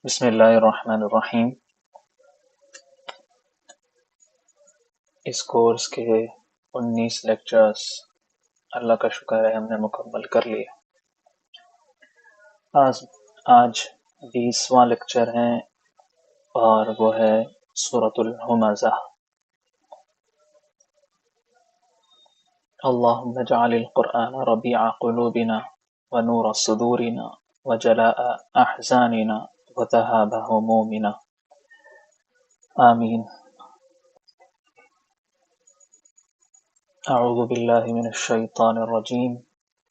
بسم اللہ الرحمن الرحیم۔ اس کورس کے 19 لیکچرز اللہ کا شکر ہے ہم نے مکمل کر لیے۔ آج 20واں لیکچر ہے اور وہ ہے سورۃ الہمزہ۔ اللہم اجعل القرآن ربیع قلوبنا ونور صدورنا وجلاء احزاننا وذهاب همومنا، آمین۔ اعوذ باللہ من الشیطان الرجیم،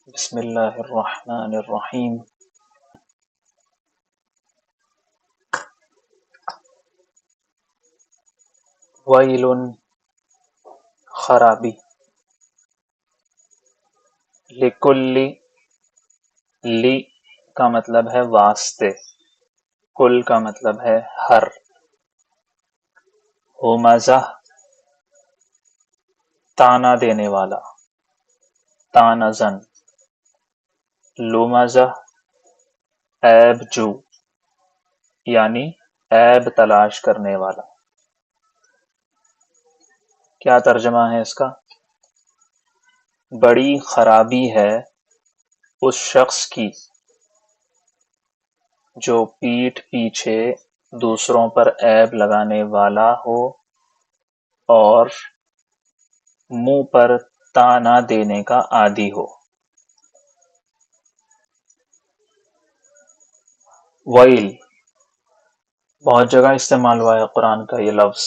بسم اللہ الرحمن الرحیم۔ ویل، خرابی، لکل، لی کا مطلب ہے واسطے، کل کا مطلب ہے ہر، ہمزہ تانا دینے والا، تانزن، لمزہ عیب جو یعنی عیب تلاش کرنے والا۔ کیا ترجمہ ہے اس کا؟ بڑی خرابی ہے اس شخص کی جو پیٹھ پیچھے دوسروں پر عیب لگانے والا ہو اور منہ پر تانا دینے کا عادی ہو۔ ویل بہت جگہ استعمال ہوا ہے قرآن کا یہ لفظ،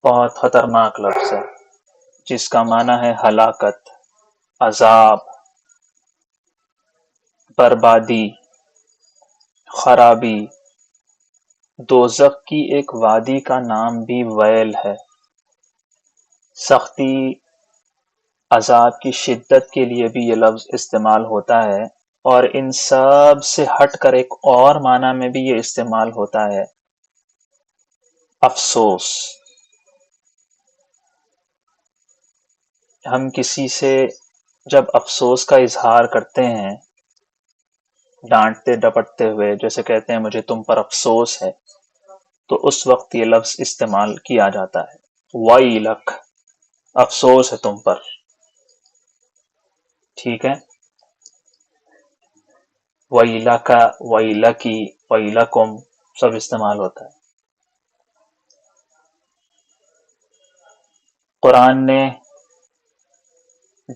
بہت خطرناک لفظ ہے جس کا معنی ہے ہلاکت، عذاب، بربادی، خرابی۔ دوزخ کی ایک وادی کا نام بھی ویل ہے۔ سختی، عذاب کی شدت کے لیے بھی یہ لفظ استعمال ہوتا ہے، اور ان سب سے ہٹ کر ایک اور معنی میں بھی یہ استعمال ہوتا ہے، افسوس۔ ہم کسی سے جب افسوس کا اظہار کرتے ہیں ڈانٹتے ڈپٹتے ہوئے، جیسے کہتے ہیں مجھے تم پر افسوس ہے، تو اس وقت یہ لفظ استعمال کیا جاتا ہے، ویلک، افسوس ہے تم پر، ٹھیک ہے۔ ویلک، ویلکی، ویلکم سب استعمال ہوتا ہے۔ قرآن نے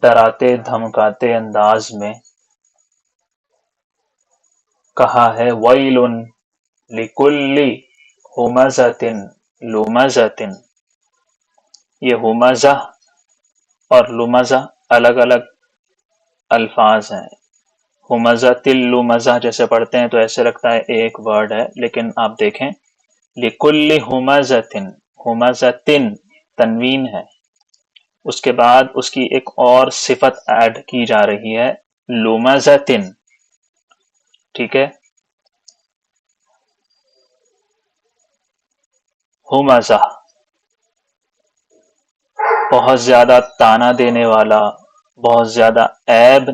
ڈراتے دھمکاتے انداز میں کہا ہے ویل لکل ہمزۃ لمزۃ۔ یہ ہمزہ اور لمزہ الگ الگ الفاظ ہیں۔ ہمزۃ اللمزہ جیسے پڑھتے ہیں تو ایسے لگتا ہے ایک ورڈ ہے، لیکن آپ دیکھیں لکل ہمزۃ، ہمزۃ تنوین ہے، اس کے بعد اس کی ایک اور صفت ایڈ کی جا رہی ہے، لمزۃ، ٹھیک ہے۔ ہمزہ بہت زیادہ تانا دینے والا، بہت زیادہ عیب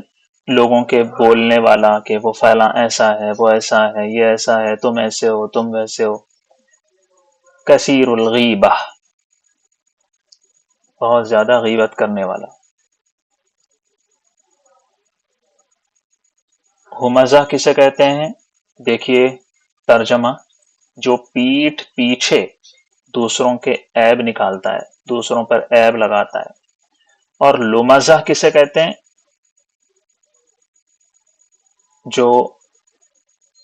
لوگوں کے بولنے والا کہ وہ فلاں ایسا ہے، وہ ایسا ہے، یہ ایسا ہے، تم ایسے ہو، تم ویسے ہو۔ کثیر الغیبہ، بہت زیادہ غیبت کرنے والا۔ ہمزہ کسے کہتے ہیں؟ دیکھیے ترجمہ، جو پیٹھ پیچھے دوسروں کے عیب نکالتا ہے، دوسروں پر عیب لگاتا ہے۔ اور لمزہ کسے کہتے ہیں؟ جو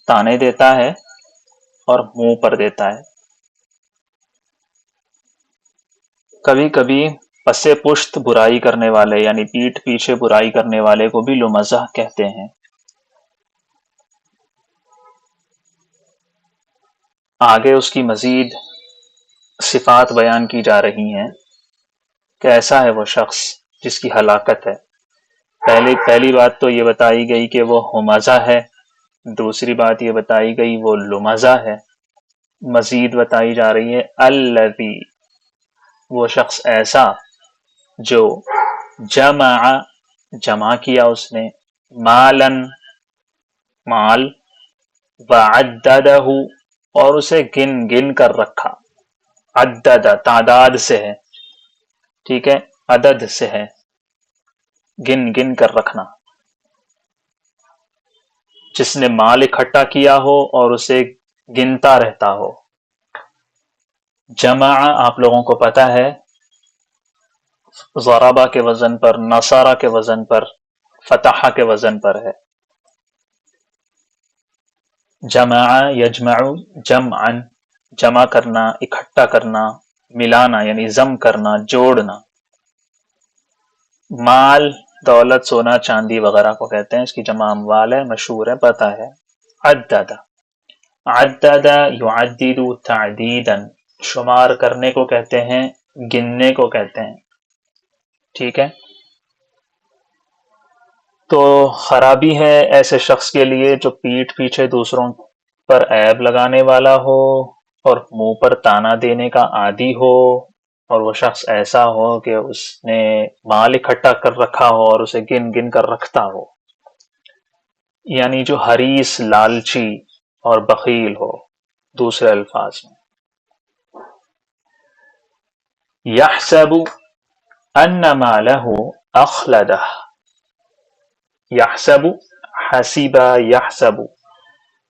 تانے دیتا ہے اور منہ پر دیتا ہے۔ کبھی کبھی پس پشت برائی کرنے والے یعنی پیٹھ پیچھے برائی کرنے والے کو بھی لمزہ کہتے ہیں۔ آگے اس کی مزید صفات بیان کی جا رہی ہیں کہ ایسا ہے وہ شخص جس کی ہلاکت ہے۔ پہلی بات تو یہ بتائی گئی کہ وہ ہمزہ ہے، دوسری بات یہ بتائی گئی وہ لمزہ ہے، مزید بتائی جا رہی ہے الذی، وہ شخص ایسا جو جمع کیا اس نے، مالن، مال، وعددہ، اور اسے گن گن کر رکھا. عدد تعداد سے ہے، ٹھیک ہے، عدد سے ہے، گن گن کر رکھنا. جس نے مال اکٹھا کیا ہو اور اسے گنتا رہتا ہو. جمع آپ لوگوں کو پتا ہے ضربہ کے وزن پر، نصارہ کے وزن پر، فتح کے وزن پر ہے. جمع یجمع جمعا، جمع کرنا، اکٹھا کرنا، ملانا یعنی ضم کرنا، جوڑنا. مال دولت، سونا چاندی وغیرہ کو کہتے ہیں، اس کی جمع اموال ہے، مشہور ہے، پتہ ہے. عدد، عدد یعدد تعدیدا، شمار کرنے کو کہتے ہیں، گننے کو کہتے ہیں، ٹھیک ہے. تو خرابی ہے ایسے شخص کے لیے جو پیٹھ پیچھے دوسروں پر عیب لگانے والا ہو اور منہ پر تانا دینے کا عادی ہو، اور وہ شخص ایسا ہو کہ اس نے مال اکٹھا کر رکھا ہو اور اسے گن گن کر رکھتا ہو، یعنی جو حریص، لالچی اور بخیل ہو، دوسرے الفاظ میں. یحسب ان مالہ اخلدہ، یحسب، حسیب یحسب،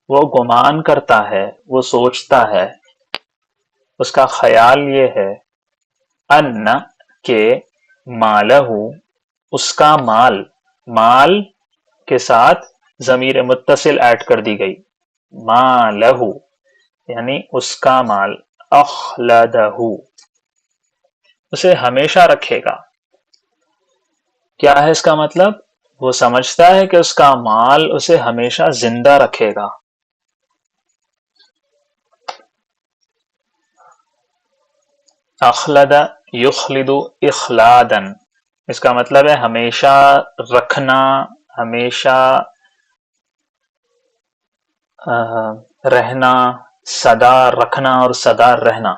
وہ گمان کرتا ہے، وہ سوچتا ہے، اس کا خیال یہ ہے، ان کہ مالہ، اس کا مال، مال کے ساتھ ضمیر متصل ایڈ کر دی گئی، مالہ یعنی اس کا مال، اخلدہ اسے ہمیشہ رکھے گا. کیا ہے اس کا مطلب؟ وہ سمجھتا ہے کہ اس کا مال اسے ہمیشہ زندہ رکھے گا. اخلد یخلد اخلادا، اس کا مطلب ہے ہمیشہ رکھنا، ہمیشہ رہنا، سدا رکھنا اور سدا رہنا.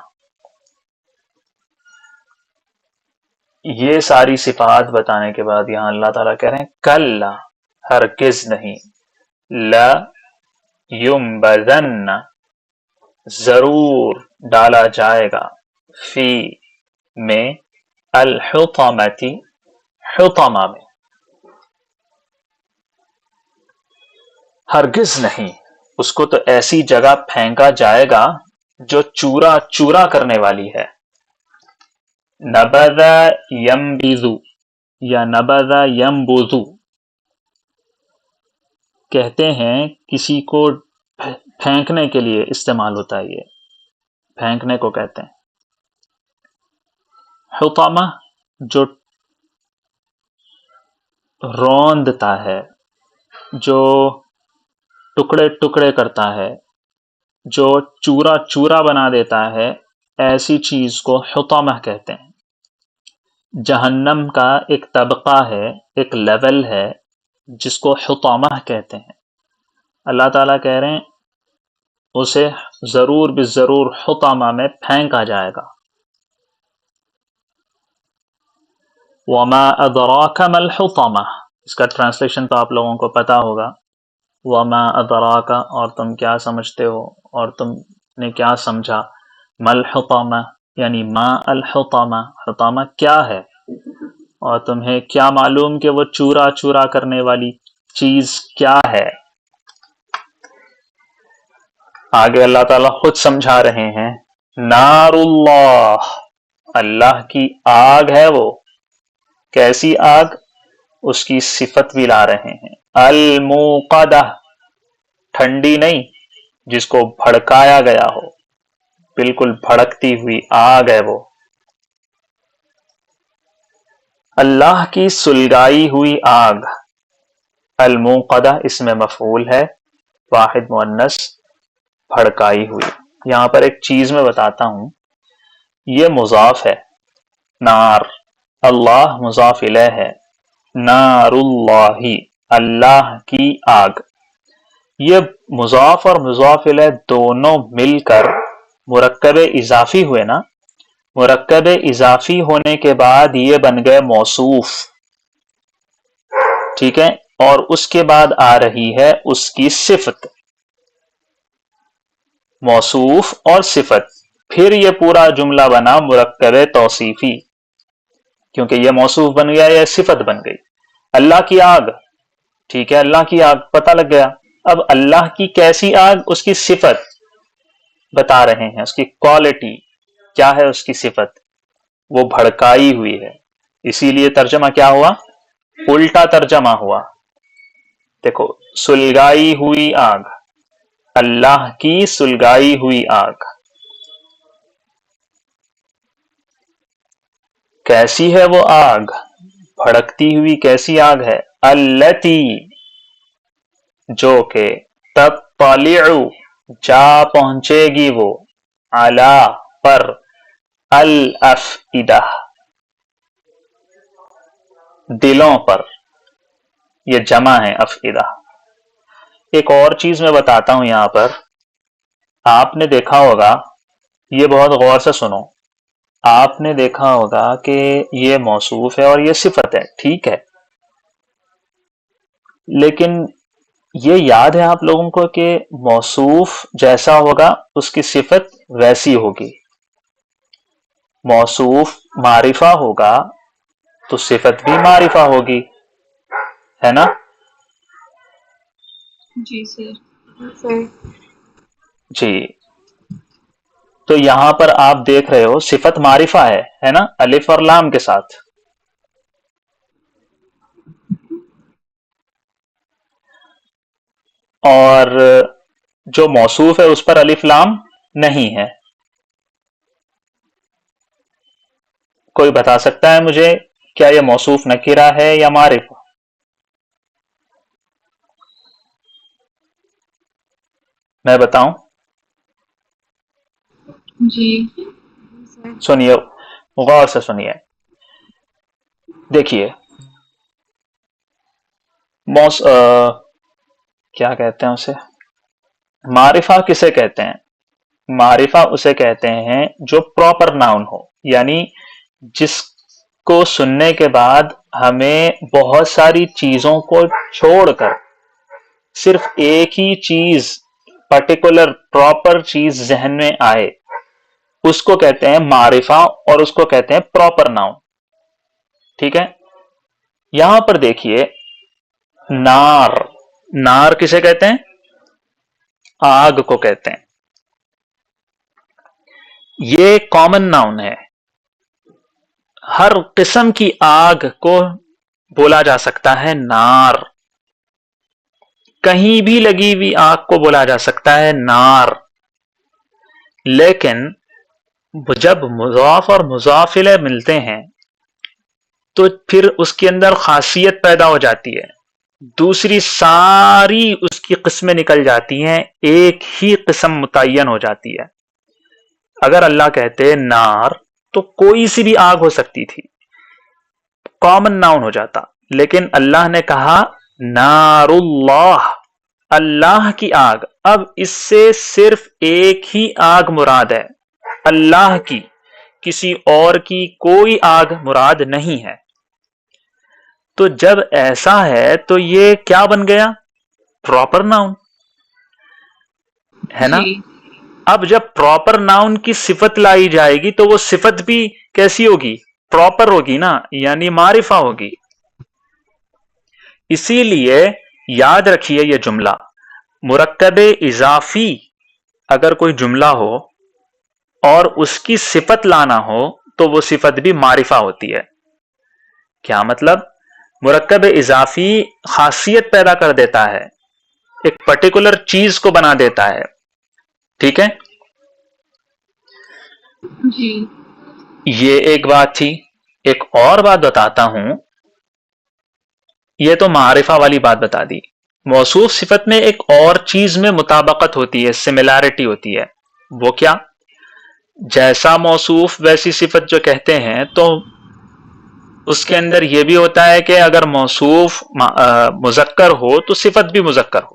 یہ ساری صفات بتانے کے بعد یہاں اللہ تعالیٰ کہہ رہے ہیں کلا، ہرگز نہیں، لا ینبذن، ضرور ڈالا جائے گا، فی میں، الحطمتی، حطمہ میں، ہرگز نہیں، اس کو تو ایسی جگہ پھینکا جائے گا جو چورا چورا کرنے والی ہے. نبذ ینبذ یا نبذ ینبذ کہتے ہیں، کسی کو پھینکنے کے لیے استعمال ہوتا ہے، یہ پھینکنے کو کہتے ہیں. حطمہ جو روندتا ہے، جو ٹکڑے ٹکڑے کرتا ہے، جو چورا چورا بنا دیتا ہے، ایسی چیز کو حطمہ کہتے ہیں. جہنم کا ایک طبقہ ہے، ایک لیول ہے جس کو حطمہ کہتے ہیں. اللہ تعالیٰ کہہ رہے ہیں اسے ضرور بالضرور حطمہ میں پھینکا جائے گا. وما ادراک ما الحطمہ، اس کا ٹرانسلیشن تو آپ لوگوں کو پتا ہوگا. وما ادراک، اور تم کیا سمجھتے ہو، اور تم نے کیا سمجھا، ما الحطمہ یعنی ما الحطمہ، حطمہ کیا ہے، اور تمہیں کیا معلوم کہ وہ چورا چورا کرنے والی چیز کیا ہے. آگے اللہ تعالیٰ خود سمجھا رہے ہیں، نار اللہ، اللہ کی آگ ہے وہ. کیسی آگ؟ اس کی صفت بھی لا رہے ہیں، الموقدہ، ٹھنڈی نہیں، جس کو بھڑکایا گیا ہو، بالکل بھڑکتی ہوئی آگ ہے وہ. اللہ کی سلگائی ہوئی آگ. الموقدہ اس میں مفعول ہے، واحد مؤنث، بھڑکائی ہوئی. یہاں پر ایک چیز میں بتاتا ہوں، یہ مضاف ہے، نار، اللہ مضاف الیہ ہے، نار اللہ، اللہ کی آگ. یہ مضاف اور مضاف الیہ دونوں مل کر مرکب اضافی ہوئے نا، مرکب اضافی ہونے کے بعد یہ بن گئے موصوف، ٹھیک ہے، اور اس کے بعد آ رہی ہے اس کی صفت. موصوف اور صفت، پھر یہ پورا جملہ بنا مرکب توصیفی، کیونکہ یہ موصوف بن گیا، یہ صفت بن گئی۔ اللہ کی آگ، ٹھیک ہے، اللہ کی آگ پتہ لگ گیا، اب اللہ کی کیسی آگ، اس کی صفت بتا رہے ہیں، اس کی کوالٹی کیا ہے، اس کی صفت وہ بھڑکائی ہوئی ہے، اسی لیے ترجمہ کیا ہوا، الٹا ترجمہ ہوا۔ دیکھو، سلگائی ہوئی آگ، اللہ کی سلگائی ہوئی آگ کیسی ہے، وہ آگ بھڑکتی ہوئی کیسی آگ ہے، التی جو کہ تطلع جا پہنچے گی وہ، علی پر، الافئدہ دلوں پر، یہ جمع ہے افئدہ۔ ایک اور چیز میں بتاتا ہوں یہاں پر، آپ نے دیکھا ہوگا، یہ بہت غور سے سنو، آپ نے دیکھا ہوگا کہ یہ موصوف ہے اور یہ صفت ہے، ٹھیک ہے، لیکن یہ یاد ہے آپ لوگوں کو کہ موصوف جیسا ہوگا اس کی صفت ویسی ہوگی، موصوف معرفہ ہوگا تو صفت بھی معرفہ ہوگی، ہے نا؟ جی سر۔ جی، تو یہاں پر آپ دیکھ رہے ہو صفت معرفہ ہے نا، الف اور لام کے ساتھ، اور جو موصوف ہے اس پر الف لام نہیں ہے۔ کوئی بتا سکتا ہے مجھے کیا یہ موصوف نکرہ ہے یا معرفہ؟ میں بتاؤں؟ جی سنیے، غور سے سنیے، دیکھیے، کیا کہتے ہیں اسے، معرفہ کسے کہتے ہیں؟ معرفہ اسے کہتے ہیں جو پراپر ناؤن ہو، یعنی جس کو سننے کے بعد ہمیں بہت ساری چیزوں کو چھوڑ کر صرف ایک ہی چیز، پرٹیکولر پراپر چیز ذہن میں آئے، اس کو کہتے ہیں معرفہ، اور اس کو کہتے ہیں پراپر ناؤن، ٹھیک ہے؟ یہاں پر دیکھیے، نار، نار کسے کہتے ہیں؟ آگ کو کہتے ہیں، یہ کامن ناؤن ہے، ہر قسم کی آگ کو بولا جا سکتا ہے نار، کہیں بھی لگی ہوئی آگ کو بولا جا سکتا ہے نار، لیکن جب مضاف اور مضاف الیہ ملتے ہیں تو پھر اس کے اندر خاصیت پیدا ہو جاتی ہے، دوسری ساری اس کی قسمیں نکل جاتی ہیں، ایک ہی قسم متعین ہو جاتی ہے۔ اگر اللہ کہتے نار تو کوئی سی بھی آگ ہو سکتی تھی، کامن ناؤن ہو جاتا، لیکن اللہ نے کہا نار اللہ، اللہ کی آگ، اب اس سے صرف ایک ہی آگ مراد ہے، اللہ کی، کسی اور کی کوئی آگ مراد نہیں ہے۔ تو جب ایسا ہے تو یہ کیا بن گیا؟ پراپر ناؤن، ہے نا؟ جی اب جب پراپر ناؤن کی صفت لائی جائے گی تو وہ صفت بھی کیسی ہوگی؟ پراپر ہوگی نا، یعنی معرفہ ہوگی۔ اسی لیے یاد رکھیے یہ جملہ، مرکب اضافی اگر کوئی جملہ ہو اور اس کی صفت لانا ہو تو وہ صفت بھی معرفہ ہوتی ہے۔ کیا مطلب؟ مرکب اضافی خاصیت پیدا کر دیتا ہے، ایک پرٹیکولر چیز کو بنا دیتا ہے، ٹھیک ہے؟ جی یہ ایک بات تھی۔ ایک اور بات بتاتا ہوں، یہ تو معرفہ والی بات بتا دی، موصوف صفت میں ایک اور چیز میں مطابقت ہوتی ہے، سملیرٹی ہوتی ہے، وہ کیا؟ جیسا موصوف ویسی صفت جو کہتے ہیں، تو اس کے اندر یہ بھی ہوتا ہے کہ اگر موصوف مذکر ہو تو صفت بھی مذکر ہو۔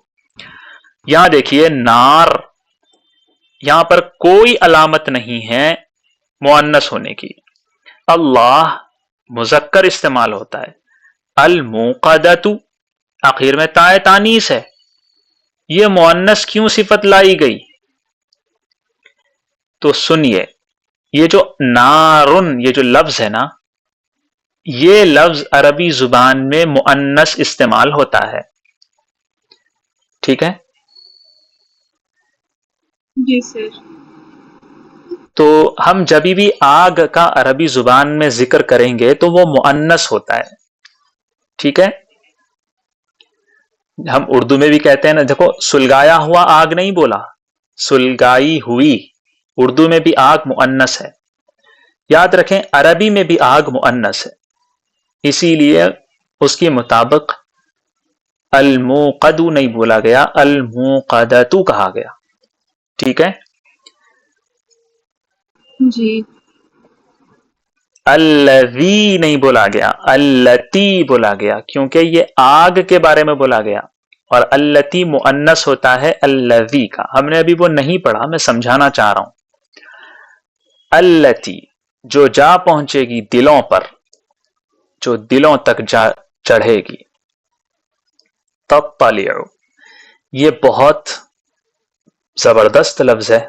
یہاں دیکھیے، نار، یہاں پر کوئی علامت نہیں ہے مؤنث ہونے کی، اللہ مذکر استعمال ہوتا ہے، الموقدۃ آخر میں تائے تانیث ہے، یہ مؤنث کیوں صفت لائی گئی؟ تو سنیے، یہ جو نارن یہ جو لفظ ہے نا، یہ لفظ عربی زبان میں مؤنث استعمال ہوتا ہے، ٹھیک ہے؟ جی سر. تو ہم جب بھی آگ کا عربی زبان میں ذکر کریں گے تو وہ مؤنث ہوتا ہے، ٹھیک ہے؟ ہم اردو میں بھی کہتے ہیں نا، دیکھو سلگایا ہوا آگ نہیں بولا، سلگائی ہوئی، اردو میں بھی آگ مؤنث ہے، یاد رکھیں عربی میں بھی آگ مؤنث ہے، اسی لیے اس کے مطابق الموقد نہیں بولا گیا، الموقدۃ کہا گیا، ٹھیک ہے؟ جی. الذی نہیں بولا گیا، اللتی بولا گیا، کیونکہ یہ آگ کے بارے میں بولا گیا، اور اللتی مؤنث ہوتا ہے الذی کا، ہم نے ابھی وہ نہیں پڑھا، میں سمجھانا چاہ رہا ہوں۔ اللتی جو جا پہنچے گی دلوں پر، جو دلوں تک جا چڑھے گی، تطلع یہ بہت زبردست لفظ ہے،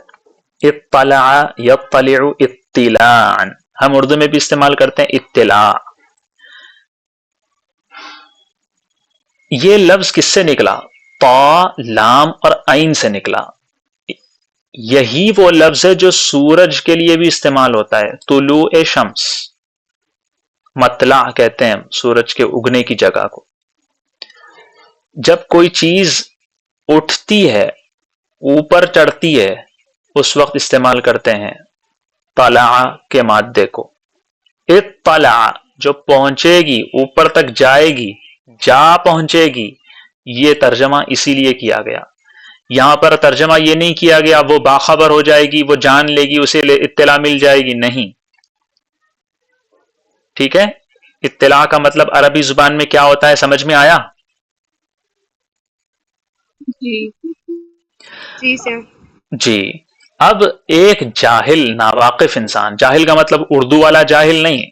اطلع یطلع اطلاعا، ہم اردو میں بھی استعمال کرتے ہیں اطلاع۔ یہ لفظ کس سے نکلا؟ طا، لام اور عین سے نکلا، یہی وہ لفظ ہے جو سورج کے لیے بھی استعمال ہوتا ہے، طلوع شمس، مطلع کہتے ہیں سورج کے اگنے کی جگہ کو۔ جب کوئی چیز اٹھتی ہے، اوپر چڑھتی ہے، اس وقت استعمال کرتے ہیں طلع کے مادے کو۔ اطلع جو پہنچے گی، اوپر تک جائے گی، جا پہنچے گی، یہ ترجمہ اسی لیے کیا گیا۔ یہاں پر ترجمہ یہ نہیں کیا گیا وہ باخبر ہو جائے گی، وہ جان لے گی، اسے اطلاع مل جائے گی، نہیں، ٹھیک ہے؟ اطلاع کا مطلب عربی زبان میں کیا ہوتا ہے، سمجھ میں آیا؟ جی. جی سر. جی۔ اب ایک جاہل ناواقف انسان، جاہل کا مطلب اردو والا جاہل نہیں،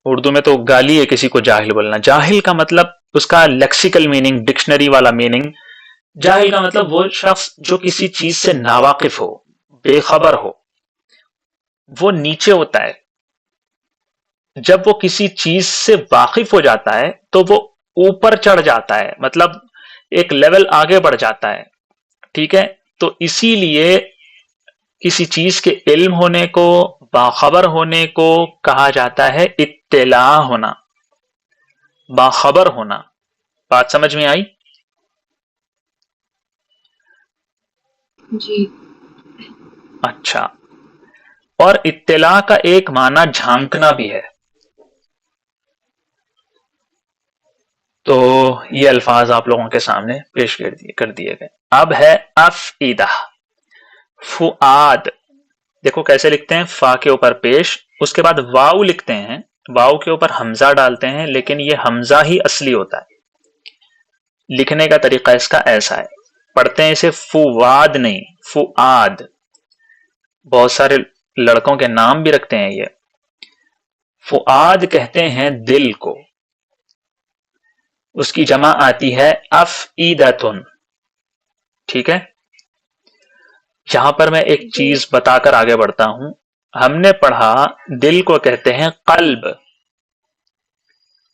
اردو میں تو گالی ہے کسی کو جاہل بولنا، جاہل کا مطلب اس کا لیکسیکل میننگ، ڈکشنری والا میننگ، جاہل کا مطلب وہ شخص جو کسی چیز سے ناواقف ہو، بے خبر ہو، وہ نیچے ہوتا ہے۔ جب وہ کسی چیز سے واقف ہو جاتا ہے تو وہ اوپر چڑھ جاتا ہے، مطلب ایک لیول آگے بڑھ جاتا ہے، ٹھیک ہے؟ تو اسی لیے کسی چیز کے علم ہونے کو، باخبر ہونے کو کہا جاتا ہے اطلاع ہونا، باخبر ہونا۔ بات سمجھ میں آئی؟ جی. اچھا، اور اطلاع کا ایک معنی جھانکنا بھی ہے، تو یہ الفاظ آپ لوگوں کے سامنے پیش کر دیے گئے۔ اب ہے افئدہ، فؤاد، دیکھو کیسے لکھتے ہیں، فا کے اوپر پیش، اس کے بعد واؤ لکھتے ہیں، واؤ کے اوپر حمزہ ڈالتے ہیں، لیکن یہ حمزہ ہی اصلی ہوتا ہے، لکھنے کا طریقہ اس کا ایسا ہے، پڑھتے ہیں اسے فواد نہیں، فؤاد، بہت سارے لڑکوں کے نام بھی رکھتے ہیں یہ۔ فؤاد کہتے ہیں دل کو، اس کی جمع آتی ہے افئدۃن، ٹھیک ہے؟ یہاں پر میں ایک چیز بتا کر آگے بڑھتا ہوں، ہم نے پڑھا دل کو کہتے ہیں قلب،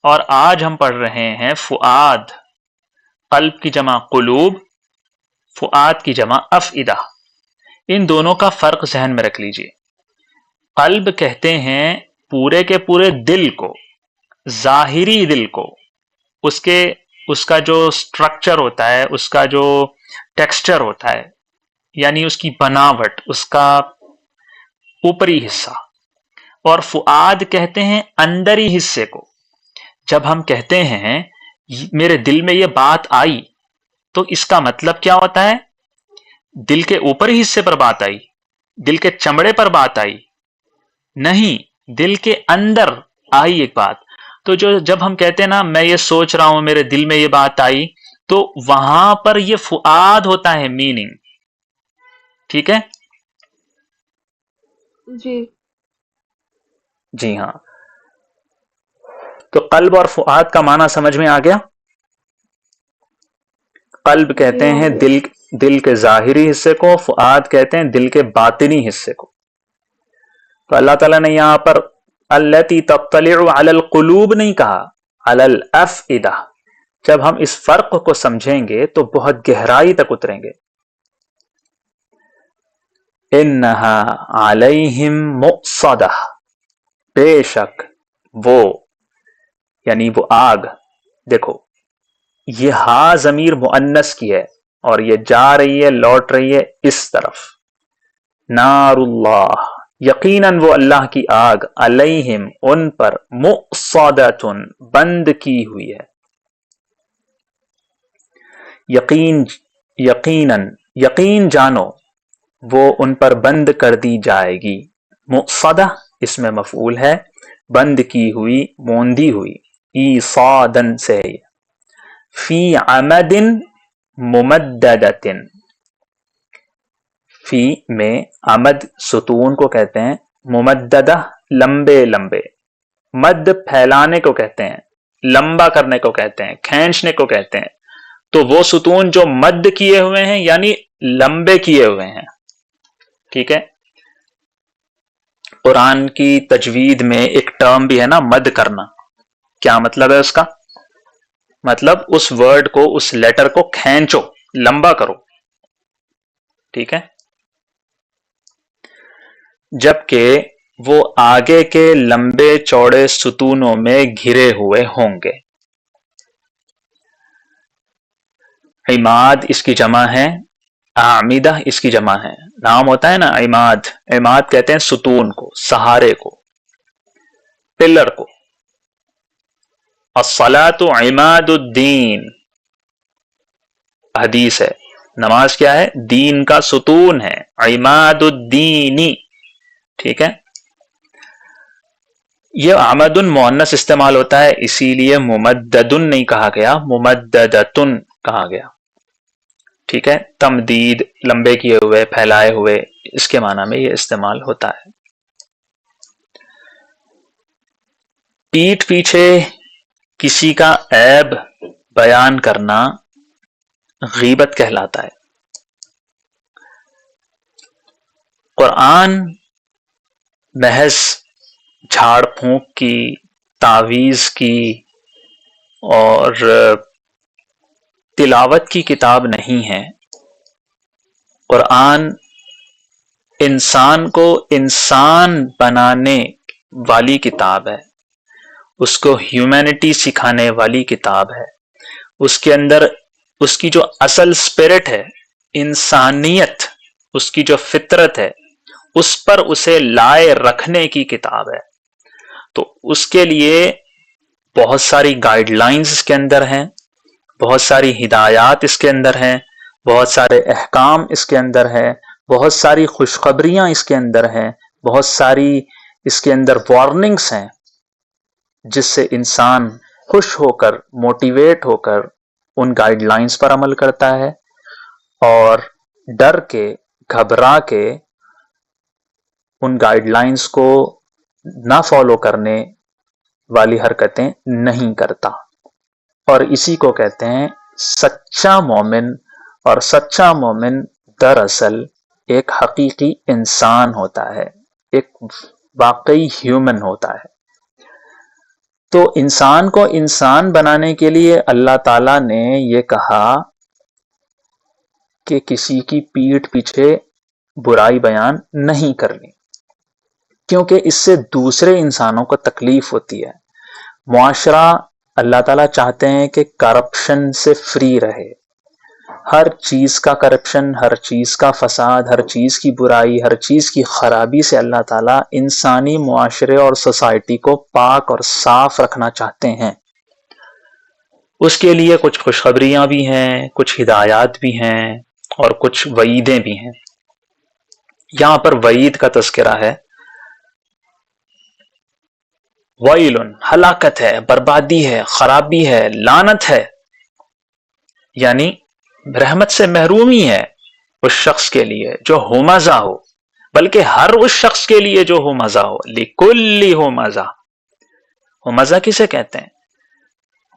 اور آج ہم پڑھ رہے ہیں فؤاد، قلب کی جمع قلوب، فؤاد کی جمع افئدہ، ان دونوں کا فرق ذہن میں رکھ لیجئے۔ قلب کہتے ہیں پورے کے پورے دل کو، ظاہری دل کو، اس کا جو سٹرکچر ہوتا ہے، اس کا جو ٹیکسچر ہوتا ہے، یعنی اس کی بناوٹ، اس کا اوپری حصہ، اور فؤاد کہتے ہیں اندری حصے کو۔ جب ہم کہتے ہیں میرے دل میں یہ بات آئی، تو اس کا مطلب کیا ہوتا ہے؟ دل کے اوپری حصے پر بات آئی، دل کے چمڑے پر بات آئی؟ نہیں، دل کے اندر آئی ایک بات۔ تو جب ہم کہتے ہیں نا میں یہ سوچ رہا ہوں، میرے دل میں یہ بات آئی، تو وہاں پر یہ فؤاد ہوتا ہے میننگ، ٹھیک ہے؟ جی. جی ہاں، تو قلب اور فؤاد کا معنی سمجھ میں آ گیا؟ قلب کہتے ہیں دل کے ظاہری حصے کو، فؤاد کہتے ہیں دل کے باطنی حصے کو، تو اللہ تعالیٰ نے یہاں پر التی تطلع علی القلوب نہیں کہا، علی الافئدہ. جب ہم اس فرق کو سمجھیں گے تو بہت گہرائی تک اتریں گے. انہا علیہم مؤصدہ، بے شک وہ، یعنی وہ آگ. دیکھو یہ ہا ضمیر مؤنث کی ہے اور یہ جا رہی ہے، لوٹ رہی ہے اس طرف. نار اللہ، یقیناً وہ اللہ کی آگ، علیہم ان پر، مؤصدۃ بند کی ہوئی ہے. یقیناً یقین جانو وہ ان پر بند کر دی جائے گی. مؤصدہ اس میں مفعول ہے، بند کی ہوئی، موندی ہوئی، ایصادن سے. فی عمد ممددۃ، فی میں عمد ستون کو کہتے ہیں، ممددہ لمبے لمبے، مد پھیلانے کو کہتے ہیں، لمبا کرنے کو کہتے ہیں، کھینچنے کو کہتے ہیں. تو وہ ستون جو مد کیے ہوئے ہیں یعنی لمبے کیے ہوئے ہیں. ٹھیک ہے، قرآن کی تجوید میں ایک ٹرم بھی ہے نا، مد کرنا. کیا مطلب ہے اس کا؟ مطلب اس ورڈ کو، اس لیٹر کو کھینچو، لمبا کرو. ٹھیک ہے، جبکہ وہ آگے کے لمبے چوڑے ستونوں میں گھرے ہوئے ہوں گے. عماد اس کی جمع ہے، اعمدہ اس کی جمع ہے. نام ہوتا ہے نا عماد، عماد کہتے ہیں ستون کو، سہارے کو، پلر کو. الصلاۃ عماد الدین، حدیث ہے، نماز کیا ہے؟ دین کا ستون ہے، عماد الدینی. ٹھیک ہے، یہ عمد مؤنث استعمال ہوتا ہے، اسی لیے ممدد نہیں کہا گیا، ممددتن کہا گیا. ٹھیک ہے، تمدید لمبے کیے ہوئے، پھیلائے ہوئے، اس کے معنی میں یہ استعمال ہوتا ہے. پیٹھ پیچھے کسی کا عیب بیان کرنا غیبت کہلاتا ہے. قرآن محض جھاڑ پھونک کی، تعویذ کی اور تلاوت کی کتاب نہیں ہے. قرآن انسان کو انسان بنانے والی کتاب ہے، اس کو ہیومینٹی سکھانے والی کتاب ہے. اس کے اندر اس کی جو اصل اسپرٹ ہے، انسانیت، اس کی جو فطرت ہے، اس پر اسے لائے رکھنے کی کتاب ہے. تو اس کے لیے بہت ساری گائیڈ لائنز اس کے اندر ہیں، بہت ساری ہدایات اس کے اندر ہیں، بہت سارے احکام اس کے اندر ہیں، بہت ساری خوشخبریاں اس کے اندر ہیں، بہت ساری اس کے اندر وارننگز ہیں، جس سے انسان خوش ہو کر، موٹیویٹ ہو کر ان گائیڈ لائنز پر عمل کرتا ہے، اور ڈر کے، گھبرا کے ان گائیڈ لائنز کو نہ فالو کرنے والی حرکتیں نہیں کرتا. اور اسی کو کہتے ہیں سچا مومن. اور سچا مومن دراصل ایک حقیقی انسان ہوتا ہے، ایک واقعی ہیومن ہوتا ہے. تو انسان کو انسان بنانے کے لیے اللہ تعالیٰ نے یہ کہا کہ کسی کی پیٹھ پیچھے برائی بیان نہیں کرنی، کیونکہ اس سے دوسرے انسانوں کو تکلیف ہوتی ہے. معاشرہ اللہ تعالیٰ چاہتے ہیں کہ کرپشن سے فری رہے. ہر چیز کا کرپشن، ہر چیز کا فساد، ہر چیز کی برائی، ہر چیز کی خرابی سے اللہ تعالیٰ انسانی معاشرے اور سوسائٹی کو پاک اور صاف رکھنا چاہتے ہیں. اس کے لیے کچھ خوشخبریاں بھی ہیں، کچھ ہدایات بھی ہیں، اور کچھ وعیدیں بھی ہیں. یہاں پر وعید کا تذکرہ ہے. ویل، ہلاکت ہے، بربادی ہے، خرابی ہے، لعنت ہے، یعنی رحمت سے محرومی ہے اس شخص کے لیے جو ہمزہ ہو، بلکہ ہر اس شخص کے لیے جو ہمزہ ہو. لکل ہمزہ. ہمزہ کسے کہتے ہیں؟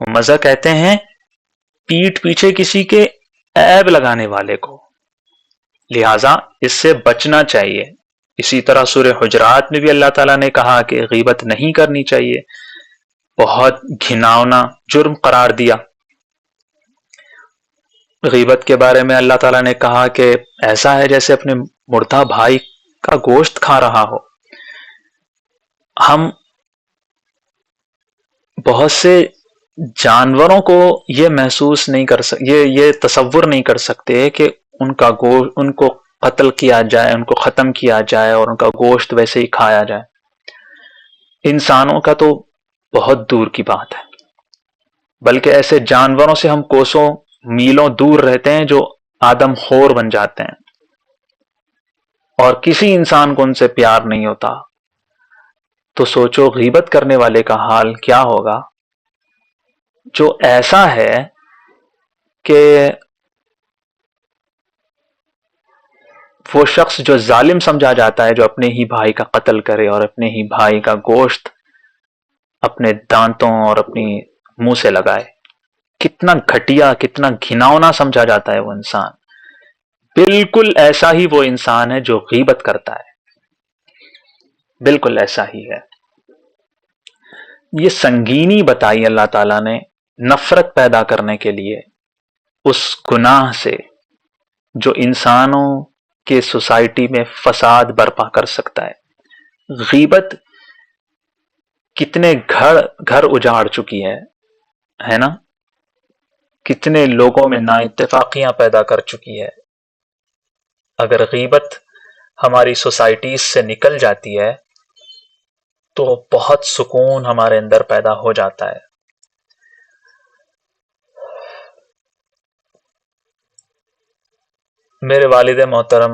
ہمزہ کہتے ہیں پیٹھ پیچھے کسی کے عیب لگانے والے کو. لہذا اس سے بچنا چاہیے. اسی طرح سورہ حجرات میں بھی اللہ تعالیٰ نے کہا کہ غیبت نہیں کرنی چاہیے، بہت گھناؤنا جرم قرار دیا۔ غیبت کے بارے میں اللہ تعالیٰ نے کہا کہ ایسا ہے جیسے اپنے مردہ بھائی کا گوشت کھا رہا ہو۔ ہم بہت سے جانوروں کو یہ محسوس نہیں کر یہ تصور نہیں کر سکتے کہ ان کو قتل کیا جائے، ان کو ختم کیا جائے اور ان کا گوشت ویسے ہی کھایا جائے۔ انسانوں کا تو بہت دور کی بات ہے، بلکہ ایسے جانوروں سے ہم کوسوں میلوں دور رہتے ہیں جو آدم خور بن جاتے ہیں، اور کسی انسان کو ان سے پیار نہیں ہوتا۔ تو سوچو غیبت کرنے والے کا حال کیا ہوگا، جو ایسا ہے کہ وہ شخص جو ظالم سمجھا جاتا ہے، جو اپنے ہی بھائی کا قتل کرے اور اپنے ہی بھائی کا گوشت اپنے دانتوں اور اپنی منہ سے لگائے، کتنا گھٹیا، کتنا گھناؤنا سمجھا جاتا ہے وہ انسان۔ بالکل ایسا ہی وہ انسان ہے جو غیبت کرتا ہے، بالکل ایسا ہی ہے۔ یہ سنگینی بتائی اللہ تعالیٰ نے نفرت پیدا کرنے کے لیے اس گناہ سے جو انسانوں کے سوسائٹی میں فساد برپا کر سکتا ہے۔ غیبت کتنے گھر اجاڑ چکی ہے نا، کتنے لوگوں میں نا اتفاقیاں پیدا کر چکی ہے۔ اگر غیبت ہماری سوسائٹیز سے نکل جاتی ہے تو بہت سکون ہمارے اندر پیدا ہو جاتا ہے۔ میرے والد محترم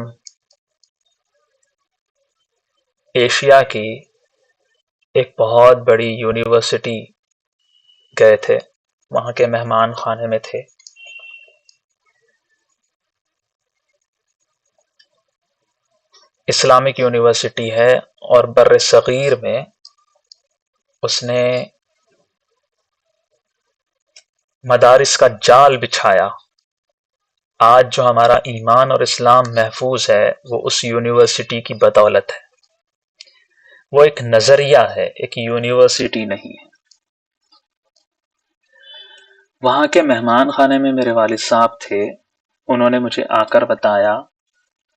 ایشیا کی ایک بہت بڑی یونیورسٹی گئے تھے، وہاں کے مہمان خانے میں تھے۔ اسلامک یونیورسٹی ہے اور بر صغیر میں اس نے مدارس کا جال بچھایا۔ آج جو ہمارا ایمان اور اسلام محفوظ ہے وہ اس یونیورسٹی کی بدولت ہے۔ وہ ایک نظریہ ہے، ایک یونیورسٹی نہیں ہے۔ وہاں کے مہمان خانے میں میرے والد صاحب تھے، انہوں نے مجھے آ کر بتایا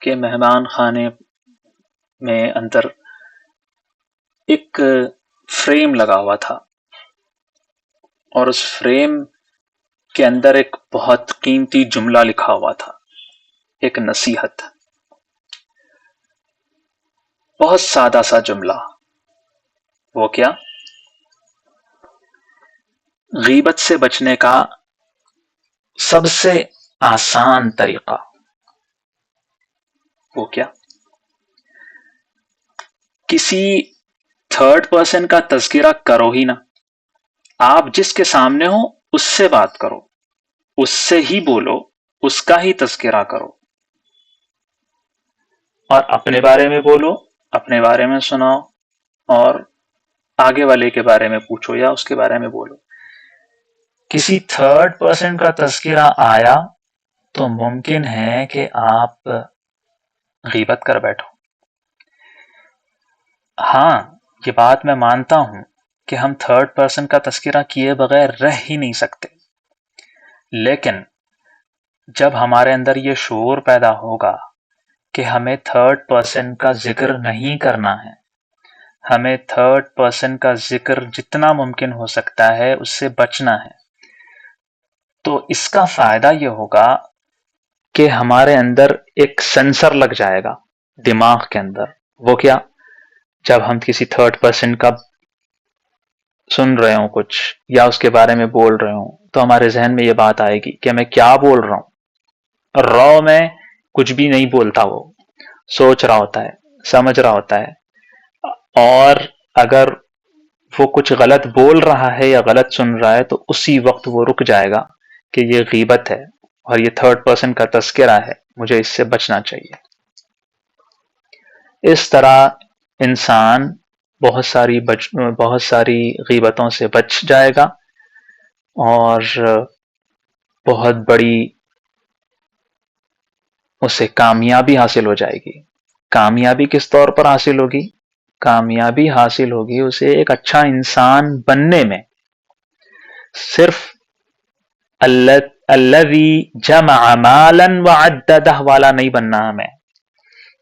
کہ مہمان خانے میں اندر ایک فریم لگا ہوا تھا، اور اس فریم کے اندر ایک بہت قیمتی جملہ لکھا ہوا تھا، ایک نصیحت، بہت سادہ سا جملہ۔ وہ کیا؟ غیبت سے بچنے کا سب سے آسان طریقہ۔ وہ کیا؟ کسی تھرڈ پرسن کا تذکرہ کرو ہی نہ، آپ جس کے سامنے ہو اس سے بات کرو، اس سے ہی بولو، اس کا ہی تذکرہ کرو، اور اپنے بارے میں بولو، اپنے بارے میں سناؤ، اور آگے والے کے بارے میں پوچھو یا اس کے بارے میں بولو۔ کسی تھرڈ پرسن کا تذکرہ آیا تو ممکن ہے کہ آپ غیبت کر بیٹھو۔ ہاں، یہ بات میں مانتا ہوں کہ ہم تھرڈ پرسن کا تذکرہ کیے بغیر رہ ہی نہیں سکتے، لیکن جب ہمارے اندر یہ شعور پیدا ہوگا کہ ہمیں تھرڈ پرسن کا ذکر نہیں کرنا ہے، ہمیں تھرڈ پرسن کا ذکر جتنا ممکن ہو سکتا ہے اس سے بچنا ہے، تو اس کا فائدہ یہ ہوگا کہ ہمارے اندر ایک سینسر لگ جائے گا دماغ کے اندر۔ وہ کیا؟ جب ہم کسی تھرڈ پرسن کا سن رہے ہوں کچھ یا اس کے بارے میں بول رہے ہوں تو ہمارے ذہن میں یہ بات آئے گی کہ میں کیا بول رہا ہوں۔ رو میں کچھ بھی نہیں بولتا، وہ سوچ رہا ہوتا ہے، سمجھ رہا ہوتا ہے، اور اگر وہ کچھ غلط بول رہا ہے یا غلط سن رہا ہے تو اسی وقت وہ رک جائے گا کہ یہ غیبت ہے اور یہ تھرڈ پرسن کا تذکرہ ہے، مجھے اس سے بچنا چاہیے۔ اس طرح انسان بہت ساری غیبتوں سے بچ جائے گا اور بہت بڑی اسے کامیابی حاصل ہو جائے گی۔ کامیابی کس طور پر حاصل ہوگی؟ کامیابی حاصل ہوگی اسے ایک اچھا انسان بننے میں، صرف الذی جمع مالا وعددہ والا نہیں بننا ہمیں،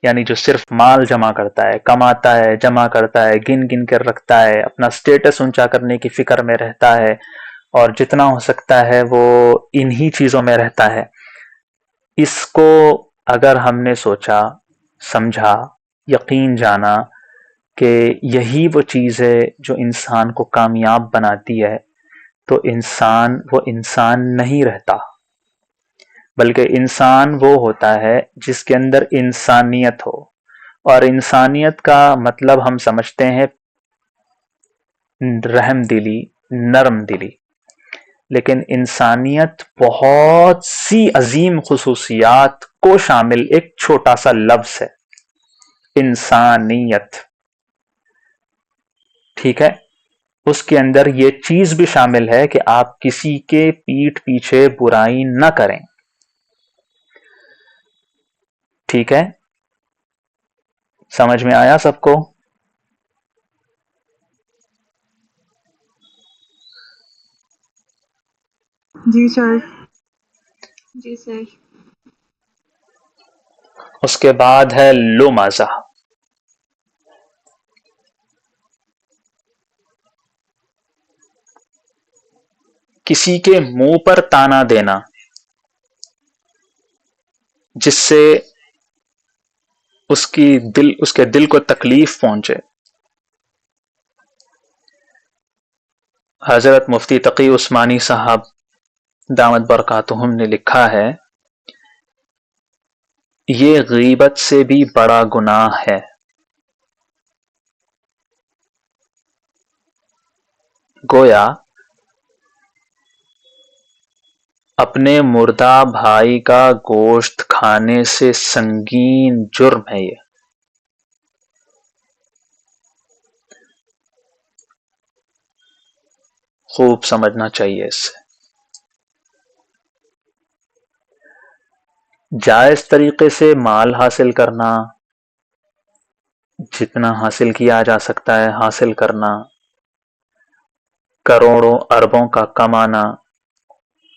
یعنی جو صرف مال جمع کرتا ہے، کماتا ہے، جمع کرتا ہے، گن گن کر رکھتا ہے، اپنا سٹیٹس اونچا کرنے کی فکر میں رہتا ہے، اور جتنا ہو سکتا ہے وہ انہی چیزوں میں رہتا ہے. اس کو اگر ہم نے سوچا، سمجھا، یقین جانا کہ یہی وہ چیز ہے جو انسان کو کامیاب بناتی ہے، تو انسان وہ انسان نہیں رہتا، بلکہ انسان وہ ہوتا ہے جس کے اندر انسانیت ہو. اور انسانیت کا مطلب ہم سمجھتے ہیں رحم دلی، نرم دلی، لیکن انسانیت بہت سی عظیم خصوصیات کو شامل ایک چھوٹا سا لفظ ہے، انسانیت. ٹھیک ہے، اس کے اندر یہ چیز بھی شامل ہے کہ آپ کسی کے پیٹھ پیچھے برائی نہ کریں. ٹھیک ہے، سمجھ میں آیا سب کو؟ جی سر. جی سر. اس کے بعد ہے لمزہ. کسی کے منہ پر تانا دینا جس سے اس کے دل کو تکلیف پہنچے. حضرت مفتی تقی عثمانی صاحب دامت برکاتہم نے لکھا ہے، یہ غیبت سے بھی بڑا گناہ ہے. گویا اپنے مردہ بھائی کا گوشت کھانے سے سنگین جرم ہے یہ. خوب سمجھنا چاہیے اس سے. جائز طریقے سے مال حاصل کرنا، جتنا حاصل کیا جا سکتا ہے حاصل کرنا، کروڑوں اربوں کا کمانا،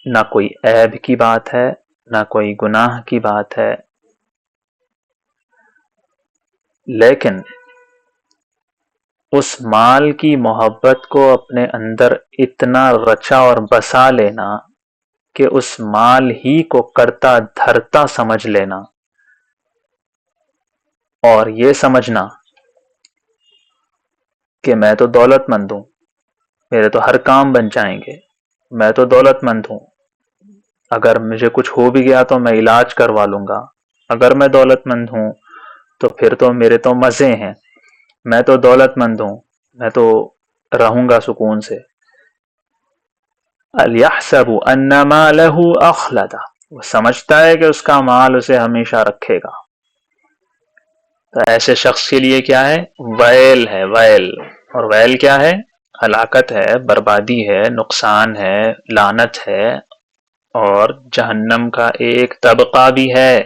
نہ کوئی عیب کی بات ہے، نہ کوئی گناہ کی بات ہے. لیکن اس مال کی محبت کو اپنے اندر اتنا رچا اور بسا لینا کہ اس مال ہی کو کرتا دھرتا سمجھ لینا، اور یہ سمجھنا کہ میں تو دولت مند ہوں، میرے تو ہر کام بن جائیں گے، میں تو دولت مند ہوں، اگر مجھے کچھ ہو بھی گیا تو میں علاج کروا لوں گا، اگر میں دولت مند ہوں تو پھر تو میرے تو مزے ہیں، میں تو دولت مند ہوں، میں تو رہوں گا سکون سے. الیحسب ان مالہ اخلدہ، وہ سمجھتا ہے کہ اس کا مال اسے ہمیشہ رکھے گا. تو ایسے شخص کے لیے کیا ہے؟ ویل ہے، ویل. اور ویل کیا ہے؟ ہلاکت ہے، بربادی ہے، نقصان ہے، لعنت ہے، اور جہنم کا ایک طبقہ بھی ہے.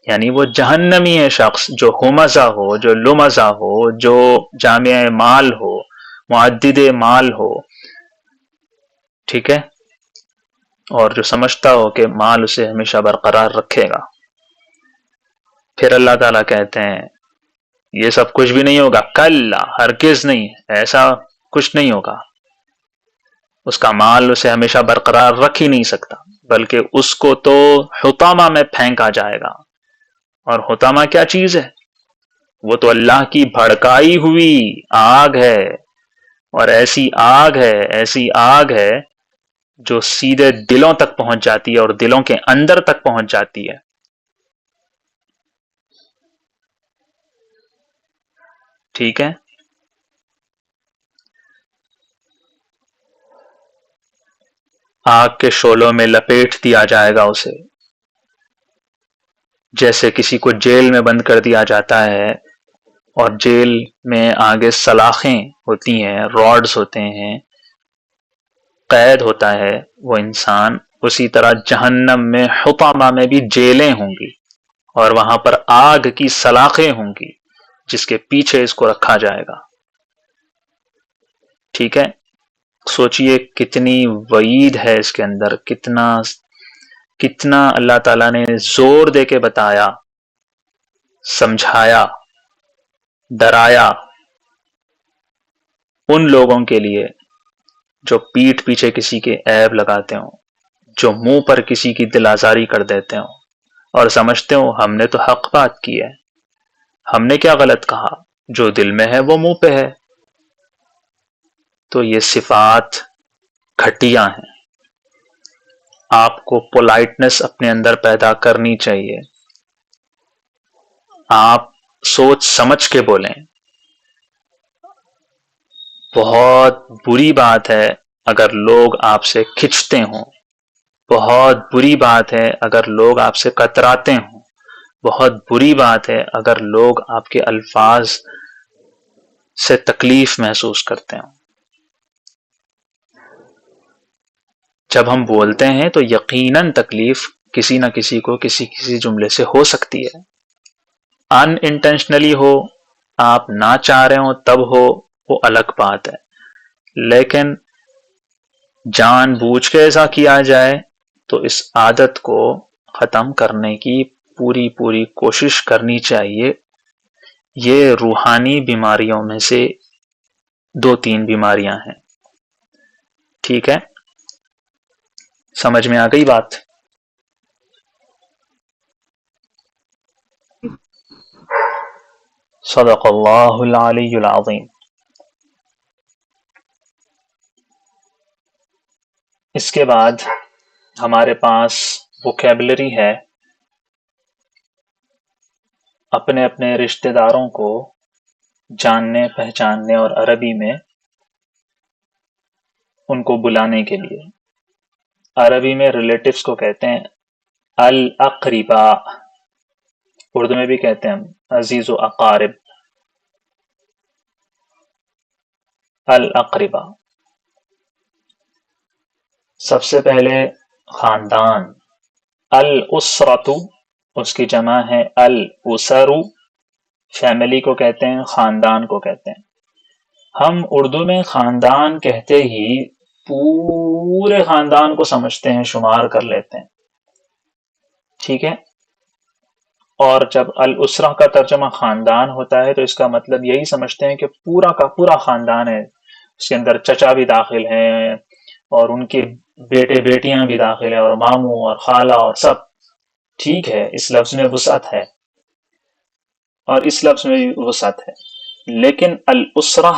یعنی وہ جہنمی ہے شخص جو ہمزہ ہو، جو لمزہ ہو، جو جامع مال ہو، معدد مال ہو. ٹھیک ہے، اور جو سمجھتا ہو کہ مال اسے ہمیشہ برقرار رکھے گا. پھر اللہ تعالیٰ کہتے ہیں یہ سب کچھ بھی نہیں ہوگا، کلا، ہرگز نہیں، ایسا کچھ نہیں ہوگا. اس کا مال اسے ہمیشہ برقرار رکھ ہی نہیں سکتا، بلکہ اس کو تو حطامہ میں پھینکا جائے گا. اور حطامہ کیا چیز ہے؟ وہ تو اللہ کی بھڑکائی ہوئی آگ ہے، اور ایسی آگ ہے، ایسی آگ ہے جو سیدھے دلوں تک پہنچ جاتی ہے اور دلوں کے اندر تک پہنچ جاتی ہے. ٹھیک ہے، آگ کے شعلوں میں لپیٹ دیا جائے گا اسے، جیسے کسی کو جیل میں بند کر دیا جاتا ہے، اور جیل میں آگے سلاخیں ہوتی ہیں، راڈز ہوتے ہیں، قید ہوتا ہے وہ انسان. اسی طرح جہنم میں حطامہ میں بھی جیلیں ہوں گی. اور وہاں پر آگ کی سلاخیں ہوں گی جس کے پیچھے اس کو رکھا جائے گا. ٹھیک ہے، سوچئے کتنی وعید ہے اس کے اندر، کتنا اللہ تعالیٰ نے زور دے کے بتایا، سمجھایا، ڈرایا ان لوگوں کے لیے جو پیٹھ پیچھے کسی کے عیب لگاتے ہوں، جو منہ پر کسی کی دل آزاری کر دیتے ہوں اور سمجھتے ہوں ہم نے تو حق بات کی ہے، ہم نے کیا غلط کہا، جو دل میں ہے وہ منہ پہ ہے. تو یہ صفات گھٹیا ہیں. آپ کو پولائٹنس اپنے اندر پیدا کرنی چاہیے. آپ سوچ سمجھ کے بولیں. بہت بری بات ہے اگر لوگ آپ سے کھنچتے ہوں، بہت بری بات ہے اگر لوگ آپ سے کتراتے ہوں، بہت بری بات ہے اگر لوگ آپ کے الفاظ سے تکلیف محسوس کرتے ہوں. جب ہم بولتے ہیں تو یقیناً تکلیف کسی نہ کسی کو کسی جملے سے ہو سکتی ہے. ان انٹینشنلی ہو، آپ نہ چاہ رہے ہوں تب ہو، وہ الگ بات ہے. لیکن جان بوجھ کے ایسا کیا جائے تو اس عادت کو ختم کرنے کی پوری کوشش کرنی چاہیے. یہ روحانی بیماریوں میں سے 2-3 بیماریاں ہیں. ٹھیک ہے، سمجھ میں آ گئی بات؟ صدق اللہ العلی العظیم. اس کے بعد ہمارے پاس ووکیبلری ہے اپنے اپنے رشتہ داروں کو جاننے پہچاننے اور عربی میں ان کو بلانے کے لیے. عربی میں ریلیٹیوز کو کہتے ہیں الاقربا، اردو میں بھی کہتے ہیں عزیز و اقارب. الاقربا، سب سے پہلے خاندان. الاسرۃ اس کی جمع ہے الاسر، فیملی کو کہتے ہیں، خاندان کو کہتے ہیں. ہم اردو میں خاندان کہتے ہی پورے خاندان کو سمجھتے ہیں، شمار کر لیتے ہیں. ٹھیک ہے، اور جب الاسرہ کا ترجمہ خاندان ہوتا ہے تو اس کا مطلب یہی سمجھتے ہیں کہ پورا کا پورا خاندان ہے. اس کے اندر چچا بھی داخل ہیں اور ان کے بیٹے بیٹیاں بھی داخل ہیں اور ماموں اور خالہ اور سب. ٹھیک ہے، اس لفظ میں وسعت ہے اور اس لفظ میں بھی وسعت ہے. لیکن الاسرہ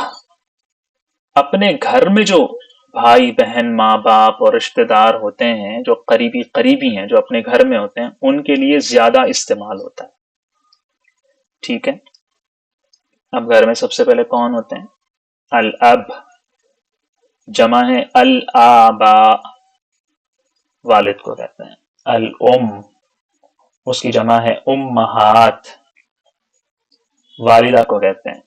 اپنے گھر میں جو بھائی بہن ماں باپ اور رشتہ دار ہوتے ہیں، جو قریبی ہیں، جو اپنے گھر میں ہوتے ہیں، ان کے لیے زیادہ استعمال ہوتا ہے. ٹھیک ہے، اب گھر میں سب سے پہلے کون ہوتے ہیں؟ الاب، جمع ہے الآبا، والد کو کہتے ہیں. الام، اس کی جمع ہے امہات، والدہ کو کہتے ہیں.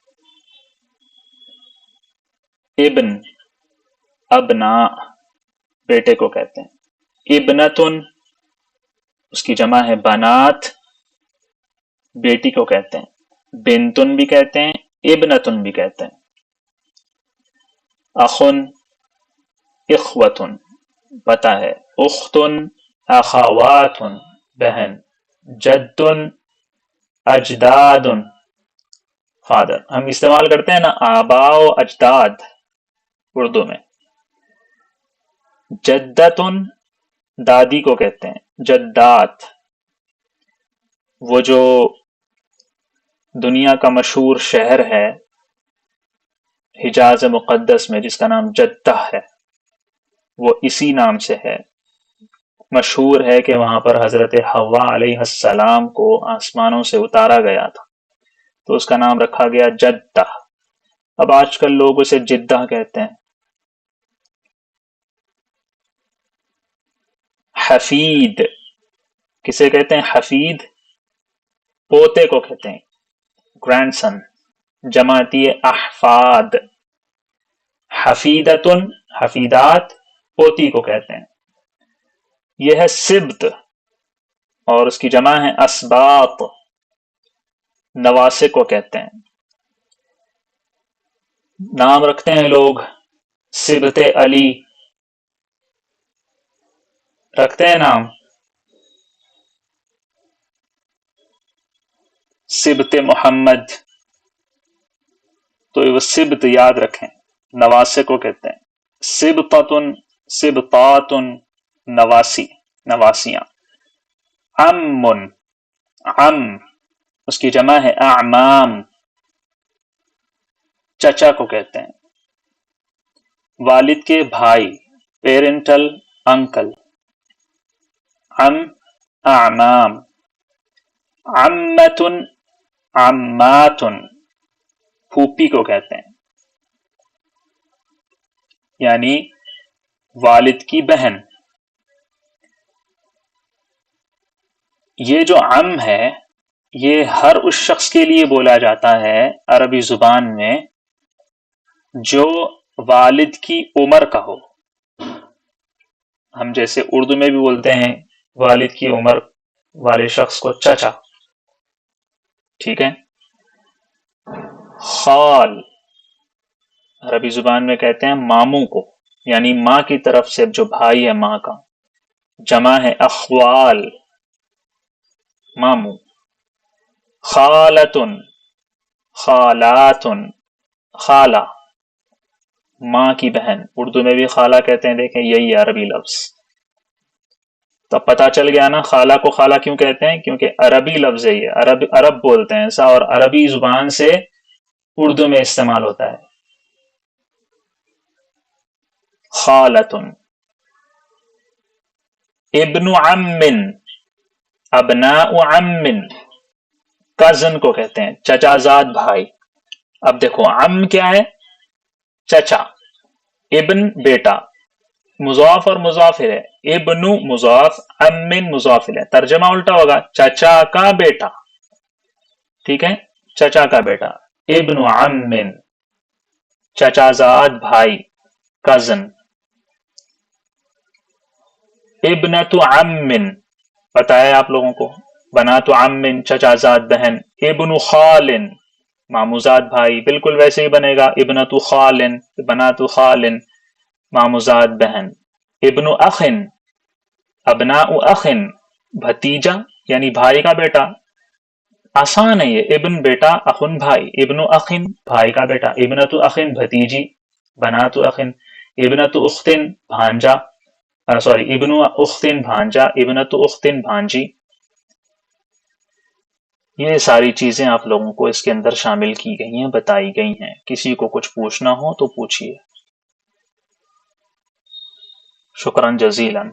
ابن، ابناء، بیٹے کو کہتے ہیں. ابنتن، اس کی جمع ہے بنات، بیٹی کو کہتے ہیں. بنتن بھی کہتے ہیں، ابنتن بھی کہتے ہیں. اخن، اخوتن، پتہ ہے. اختن، اخواتن، بہن. جدن، اجدادن، فادر. ہم استعمال کرتے ہیں نا آبا و اجداد اردو میں. جدتن، دادی کو کہتے ہیں. جدات، وہ جو دنیا کا مشہور شہر ہے حجاز مقدس میں جس کا نام جدہ ہے، وہ اسی نام سے ہے. مشہور ہے کہ وہاں پر حضرت حوا علیہ السلام کو آسمانوں سے اتارا گیا تھا، تو اس کا نام رکھا گیا جدہ. اب آج کل لوگ اسے جدہ کہتے ہیں. حفید، کسے کہتے ہیں؟ حفید، پوتے کو کہتے ہیں، گرینڈ سن. جمع آتی ہے احفاد. حفیدتن، حفیدات، پوتی کو کہتے ہیں. یہ ہے سبت. اور اس کی جمع ہے اسباط، نواسے کو کہتے ہیں. نام رکھتے ہیں لوگ سبت علی، رکھتے ہیں نام. سبت محمد، تو وہ سبت یاد رکھیں، نواسے کو کہتے ہیں. سبطتن، سبطاتن، نواسی، نواسیاں. عم، عم اس کی جمع ہے اعمام، چچا کو کہتے ہیں. والد کے بھائی، پیرنٹل انکل. عم، اعمام. عمتن، عماتن، پھوپھی کو کہتے ہیں، یعنی والد کی بہن. یہ جو عم ہے یہ ہر اس شخص کے لیے بولا جاتا ہے عربی زبان میں جو والد کی عمر کا ہو. ہم جیسے اردو میں بھی بولتے ہیں والد کی عمر والے شخص کو چچا، ٹھیک ہے. خال عربی زبان میں کہتے ہیں ماموں کو، یعنی ماں کی طرف سے جو بھائی ہے ماں کا، جمع ہے اخوال، ماموں. خالتن، خالاتن، خالہ ماں کی بہن، اردو میں بھی خالہ کہتے ہیں، دیکھیں یہی عربی لفظ. تو پتہ چل گیا نا خالہ کو خالہ کیوں کہتے ہیں، کیونکہ عربی لفظ ہے یہ، عرب بولتے ہیں ایسا، اور عربی زبان سے اردو میں استعمال ہوتا ہے. خالتن. ابن عم، ابناء عم، کزن کو کہتے ہیں، چچا زاد بھائی. اب دیکھو عم کیا ہے، چچا. ابن بیٹا، مضاف اور مضاف ہے. ابن مضاف، ام مضاف ہے. ترجمہ الٹا ہوگا، چچا کا بیٹا، ٹھیک ہے، چچا کا بیٹا. ابن عم، چچا زاد بھائی، کزن. ابنت عم پتہ ہے آپ لوگوں کو، بنات عم چچا زاد بہن. ابن خال ماموزاد بھائی، بالکل ویسے ہی بنے گا ابنت خال، بنات خال ماموزاد بہن. ابن اخ، ابناء اخ بھتیجا یعنی بھائی کا بیٹا. آسان ہے یہ، ابن بیٹا، اخن بھائی، ابن اخن بھائی کا بیٹا، ابنت اخن بھتیجی، بنات اخن. ابنت اختن بھانجا، ابن اختن بھانجا، ابنت اختن بھانجی. یہ ساری چیزیں آپ لوگوں کو اس کے اندر شامل کی گئی ہیں، بتائی گئی ہیں. کسی کو کچھ پوچھنا ہو تو پوچھیے. شکراً جزیلاً.